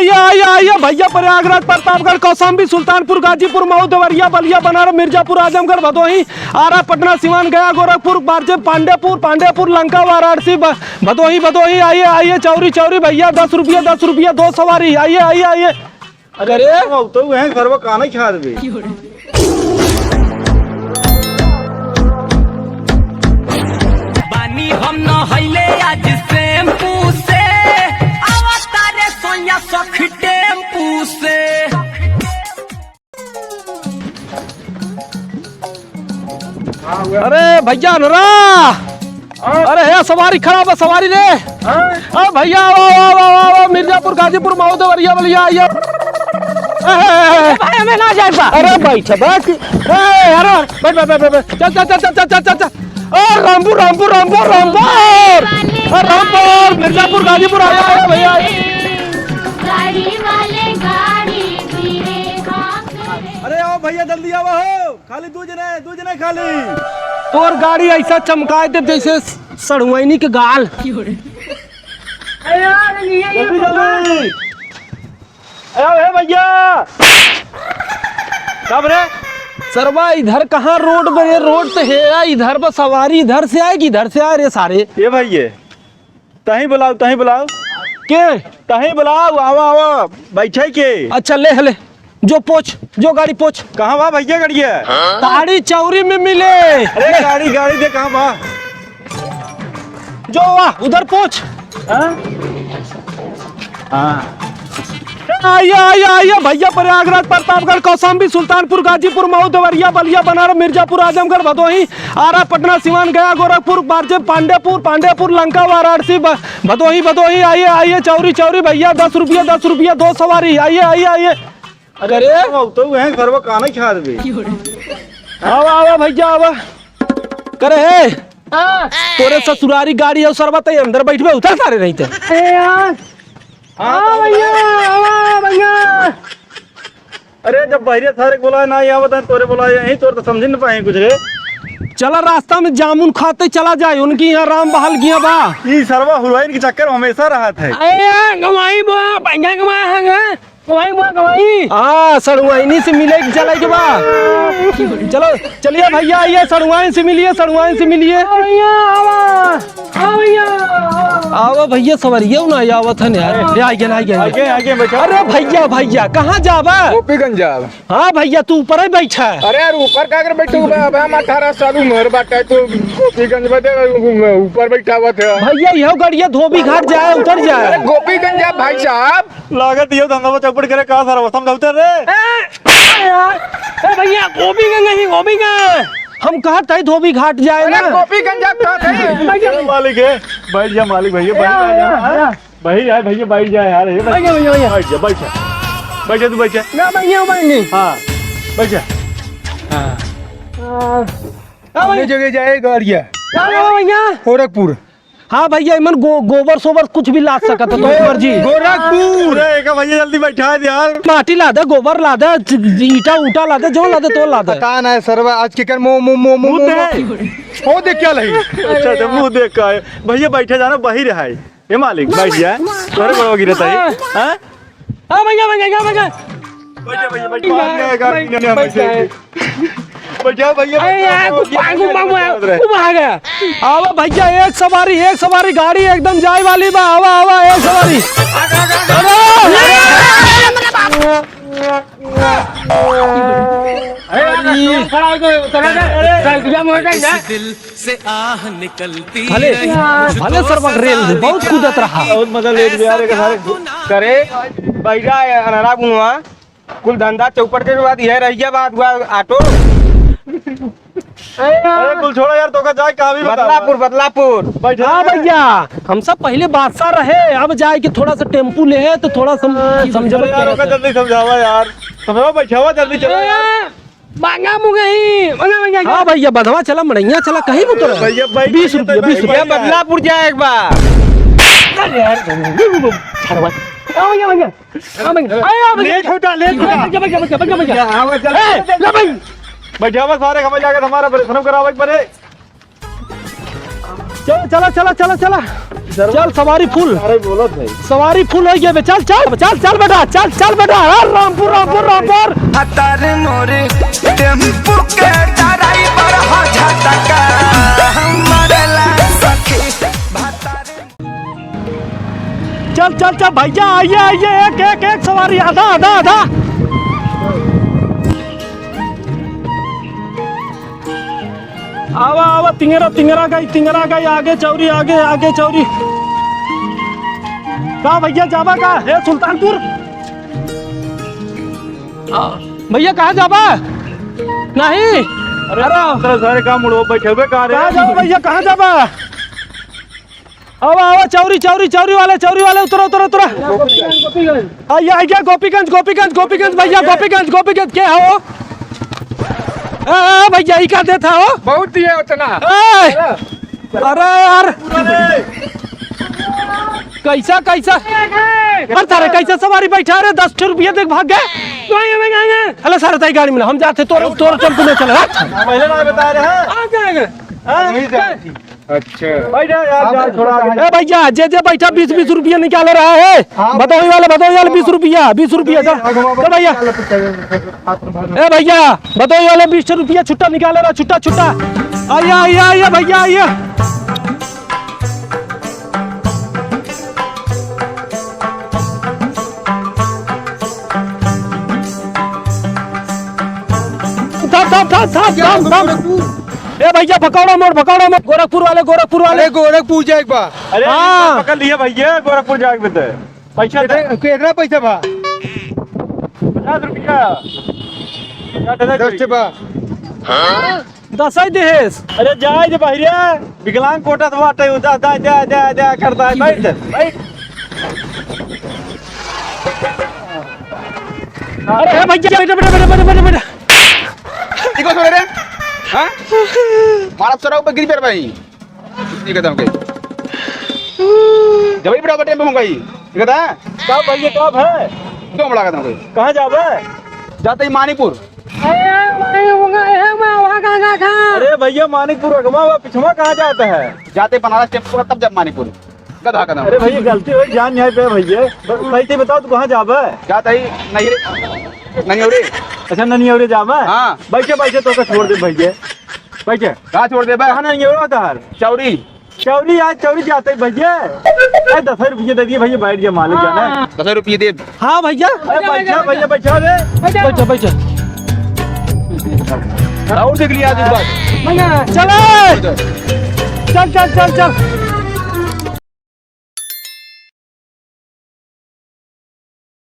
आइए आइए आइए भैया, प्रयागराज, प्रतापगढ़, कौशाम्बी, सुल्तानपुर, गाजीपुर, मऊ, देवरिया, बलिया, बनारस, मिर्जापुर, आजमगढ़, भदोही, आरा, पटना, सिवान, गया, गोरखपुर, बारजेप, पांडेपुर, लंका, वाराणसी, भदोही। आइए आइए, चौरी भैया, 10 रुपया 2 सवारी। आइए आइए आइए। अरे तो वह सर्व कान खा दे बानी हम न हईले आज शैम्पू से अवतारे सोया सख टेम्पू से। अरे भैया नरा, अरे है सवारी खराब है, सवारी रे। अरे भैया आओ, मिर्जापुर, गाजीपुर, मऊ, देवरिया, बलिया। आइए भाई, हमें ना जाए। अरे बैठ बैठ, अरे बैठ, चल। रामपुर, मिर्जापुर, गाजीपुर। आया भैया। अरे आओ भैया, जल्दी आओ हो, खाली दो जने खाली। तोर गाड़ी ऐसा चमकाए दे जैसे सड़ुआइनी के गाल। जल्दी अरे भैया कब रे? सरवा इधर कहाँ रोड बने? रोड तो है इधर, बस सवारी इधर से आएगी, इधर से आ रहे सारे। ये भैया तही बुलाओ के तही बुलाओ, आवा बैठे के। अच्छा ले जो गाड़ी पोछ। कहाँ बा भैया गाड़ी है? ताड़ी चौरी में मिले। अरे गाड़ी दे, कहाँ बा? जो वाह उधर पोछ। आइए भैया, प्रयागराज, प्रतापगढ़, कौशाम्बी, सुल्तानपुर, गाजीपुर, मऊ, देवरिया, बलिया, बनारस, मिर्जापुर, आजमगढ़, भदोही, आरा, पटना, सिवान, गया, गोरखपुर, बारजेप, पांडेपुर, लंका, वाराणसी, भदोही। आइए चौरी भैया, 10 रुपया 2 सवारी। आइए। अरे तो वह सर्व कान खा दे। आवा भैया आवा करे है। तोरे ससुरारी गाड़ी है, सरबत अंदर बैठबे, उतर सारे नहीं थे। भैया। अरे जब बहरिया सारे बोला ना यहाँ बता, तोरे बोला यही, तोर तो समझ न पाए कुछ रे। चला रास्ता में जामुन खाते चला जाए, उनकी यहाँ राम बहाल गया बा। ये सर्वा हुलवाइन के चक्कर हमेशा रहा था। सड़ुआइनी से मिले चला के बा। चलो चलिए भैया, आइए सड़ुआइन से मिलिए। आओ भैया, सवरिया ना आवत है यार। आगे बैठो। अरे भैया कहाँ जाबा? गोपीगंज जाब। हाँ भैया, तू ऊपर ही बैठा है। अरे यार ऊपर का कर बैठो, हम 18 साल उम्र बाटे तो गोपीगंज में ऊपर बैठा हुआ था। भैया यह गड़िया धोबी घाट जाए, उतर जाए। अरे गोपीगंज जाब भाई साहब। लागत ये धंधा चौपट करे कहा सारा समझौते रे। भैया गोपीगंज हम कहा था धोबी घाट जाए ना। गोपीगंज मालिक है, बैठ जा मालिक भैया, भैया बैठ जा यार। भैया बैठ जा तू, बैठ जा। ना भैया हाँ बैठ जा। अपने जगह जाए गाड़िया गोरखपुर। हाँ भैया, इमन गोबर सोबर कुछ भी ला सकता तो मर्जी। गोरखपुर भैया, जल्दी बैठा दे यार। माटी ला दे, गोबर ला दे, ईटा ला दे, जो ला दे तो ला दे। पता ना सरवा आज के कर मुंह देख क्या लगी। अच्छा मुंह देख का भैया बैठे जाना, बही रहा है। ये मालिक बैठ जाए, तोरे बड़वा गिरता है। हाँ भैया बैठा भैया। आवा भैया, एक सवारी गाड़ी एकदम जाए वाली बा। आवा एक सवारी। दिल से आह निकलती भले सरबक रेल बहुत कूदत रहा। बहुत मजा ले यार करे बैठा अनारा गुनवा कुल धंधा चौपट के बाद यह रह गया बात हुआ ऑटो। अरे कुल छोड़ो यार, तो का जाए कहाँ भी बदलापुर। हाँ भैया, हम सब पहले बादशाह रहे, अब जाए कि थोड़ा सा टेम्पू ले है तो थोड़ा समझो यार। जल्दी समझावा यार, समझावा बैठावा जल्दी चलो। हाँ भैया, बधवा चला, मड़ैया चला, कहीं भी उतर। भैया 20 रुपया। बदलापुर जाए एक बार। बैठावा सारे हमें जाकर हमारा परेशान करावा एक बार। चल चला चला चला चला चल सवारी फुल अरे बोलो भाई सवारी फुल हो गया बे चल चल चल चल बेटा चल बेटा रामपुर रामपुर रामपुर हतार मोरे टेम्पू के ड्राइवर हो झटका मरला सखी चल चल चल भैया आइए आइए एक एक एक सवारी आधा आधा आधा आवा आवा तिंगरा गई आगे चौरी आगे चौरी का भैया जावा का है सुल्तानपुर भैया कहाँ जावा नहीं अरे सारे काम मुड़ो बैठे हुए कहाँ जावा भैया कहाँ जावा आवा आवा चौरी वाले उतरो आइया गोपीगंज भैया गोपीगंज क्या हो भैया ही का देता हो बहुत दिए उतना। अरे यार कैसा अरे तारे कैसा सवारी बैठा रहे 10 रुपया देख भाग गए हेलो सारे ताई गाड़ी में हम जाते तोर टेम्पो में चले पहले ना बता रहे हैं आ जाएंगे अच्छा यार थोड़ा ए भैया जे बैठा 20 रुपया निकाल रहा है बताओ वाले 20 रुपया चल भैया ए भैया बताओ वाले 20 रुपया छुट्टा निकाल रहा छुट्टा आइए भैया आइए ए भैया भकौड़ा मोड़ गोरखपुर वाले गोरखपुर जाए बा। अरे हाँ। पकड़ लिया भैया गोरखपुर जाके बता पैसा कितना पैसा बा? 50 रुपया 10 बा। 10 देहेस अरे जाए जे भैया विकलांग कोटा तो बाटे उदा दे करता है बैठ अरे भैया बेटा देखो छोड़ रे हां मारा सराव पे गिरी पर भाई ये कहता हूं के जब ही बड़ा बटे में होगा ये कहता है कब भैया कब है क्यों बड़ा कहता हूं कहाँ जावे जाते ही मानीपुर। अरे भैया मानिकपुर अगवा हुआ पिछवा कहाँ जाता है जाते बनारस टेम्पो तब जब मानीपुर गधा कहता अरे भैया गलती हुई जान यहाँ पे भैया सही बताओ तू कहाँ जावे जाते ही नहीं हो रे अच्छा ननियौरे जावे हाँ। बैठे तो छोड़ दे भैया बैठे कहाँ छोड़ दे भाई? कहाँ ननियौरा होता है चौरी आज चौरी जाते भैया 10 रुपये दे दिए भैया बैठ गया मालिक जाना है 10 रुपये दे। हाँ भैया अरे बैठा रे बैठा और देख लिया आज इस बार चल